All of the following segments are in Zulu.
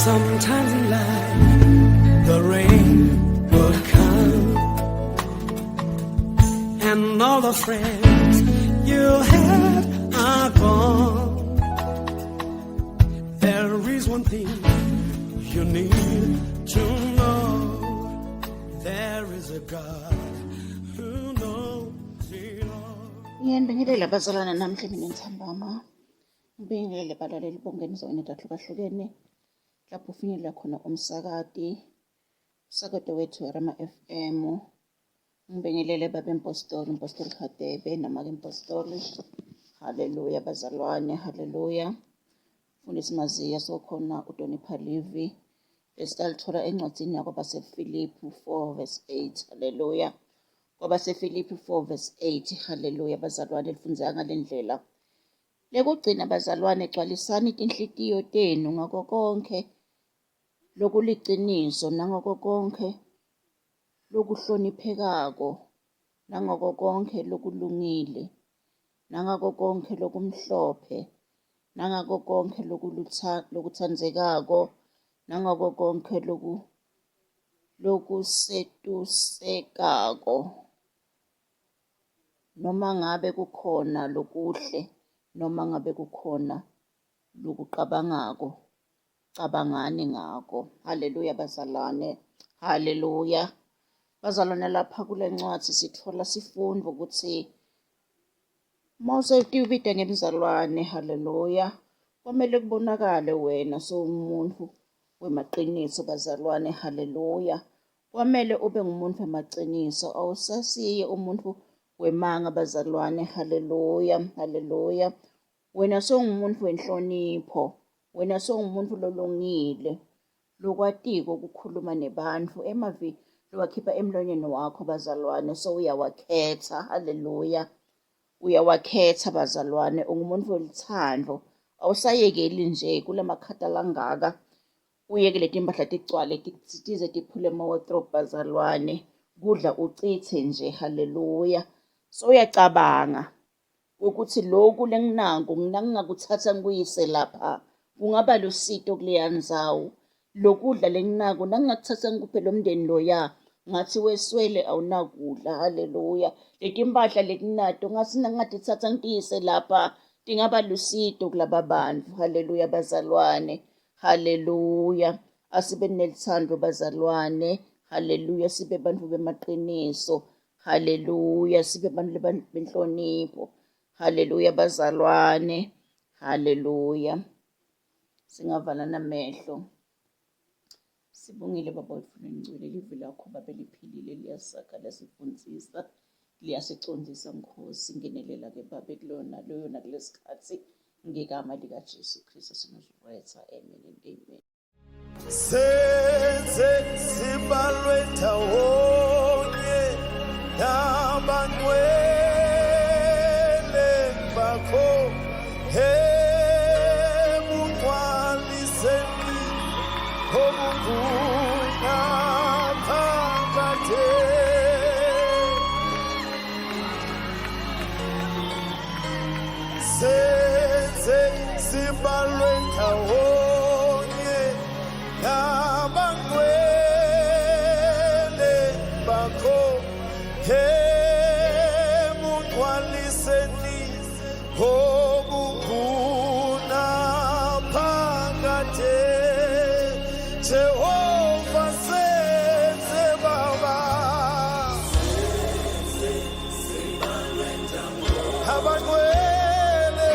Sometimes in life, the rain will come, and all the friends you had are gone. There is one thing you need to know. There is a God who knows it all. Ngiyabingelela abazalwane namhla mina Nthambama. Ngibingelele balaleli bonke enizweni ehlukahlukene lapho ufinyelela khona umsakadi wethu Rama FM. Ngibingelele baba impostoli Hadebe namake impostoli. Haleluya bazalwane, haleluya. Mfundisi Maziya sokhona uDoni Phalivi esitalithola encwadini yakwabasefilipi 4 verse 8. Haleluya. Kwabasefilipi 4 verse 8. Haleluya bazalwane, lifundzeka ngalendlela. Lekugcina bazalwane, gcwalisani inhlitiyo tenu ngako konke lokuliciniso nangako konke lokuhloniphekako nangako konke lokulungile nangako konke lokumhlophe nangako konke lokuthandzekako nangako konke lokusetusekako, noma ngabe kukhona lokuhle noma ngabe kukhona lokuqabangako, cabangani ngako. Haleluya bazalwane, haleluya bazalwane. Lapha kule ncwadi sithola sifundo ukuthi mawusetibita ngemzalwane, haleluya, kwamele kubonakale wena sowumuntu wemaqiniso bazalwane, haleluya. Kwamele ube ngumuntu wemaqiniso, awusasiye umuntu wemanga bazalwane, haleluya, haleluya. Wena sowungumuntu wenhlonipho, wena sowungumuntu lolungile lokwatiko ukukhuluma nebantu. Emavi lowakhipha emlonyeni wakho bazalwane, so uyawakhetha, haleluya, uyawakhetha bazalwane. Ungumuntu welithando, awusayekeli nje kulamakhata langaka uyeke leti mpahla tigcwale tize tiphule ema-wardrobe bazalwane, kudla ucithe nje, haleluya. So uyacabanga ukuthi lokhu lenginaku ngingakuthatha ngikuyise lapha kungaba lusito kuleya ndzawo. Lokudla lenginaku ngingakuthatha ngikuphe lo mndeni loya ngathi weswele awunakudla, haleluya. Leti mpahla letinato ngatithatha ngitiyise lapha tingaba lusito kulaba bantu, haleluya bazalwane, haleluya. Asibe nelithando bazalwane, haleluya. Sibe bantu bemaqiniso, haleluya. Sibe bantu benhlonipho, haleluya bazalwane, haleluya. Singavala namehlo. Sibongile baba wethu lengcwele, livi lakho babe liphilile, liyasakha, liyasifundzisa, liyasicondisa Nkosi. Ngenelela ke babe kulona loyo nakulesikhathi ngegama lika Jesu Kristu sinozibetha, amen and amen. Senze sibalwe ndawonye nabangcwele bakho, ebugcwaliseni obunguna phakade. Senze sibalwe ndawonye nabangcwele bakho, ebugcwaliseni obunguna phakade. Jehova senze baba abangcwele,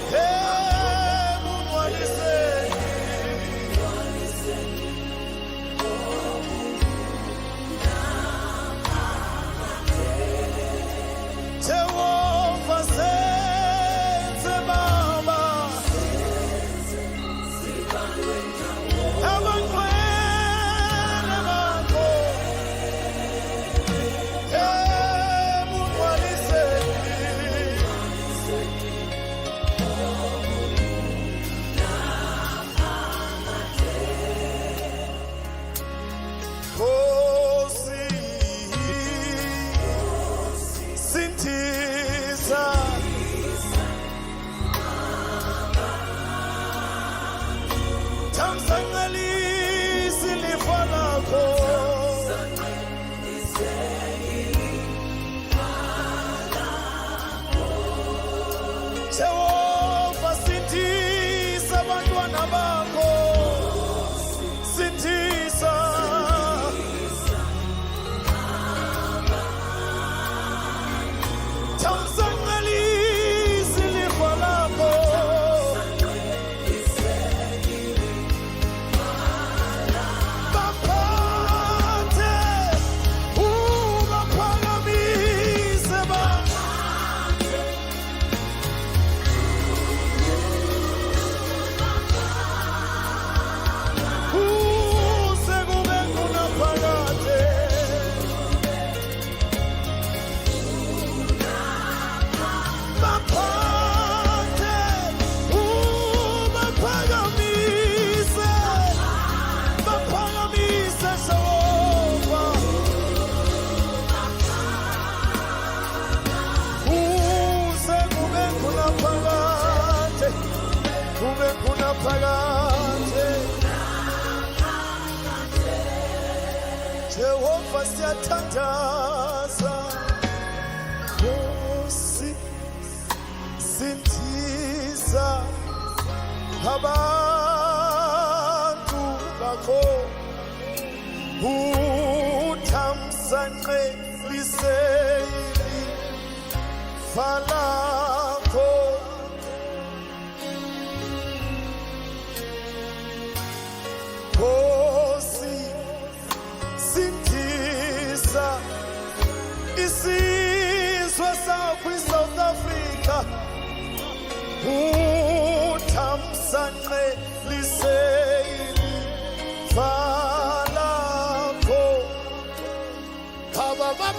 ebugcwaliseni siyathandaza Nkosi sindiza abantu bakho uthamsanqe liseyili falakho Nkosi sindiza isizwe sakho iSouth Africa uthamsanqe liseyili falakho Baba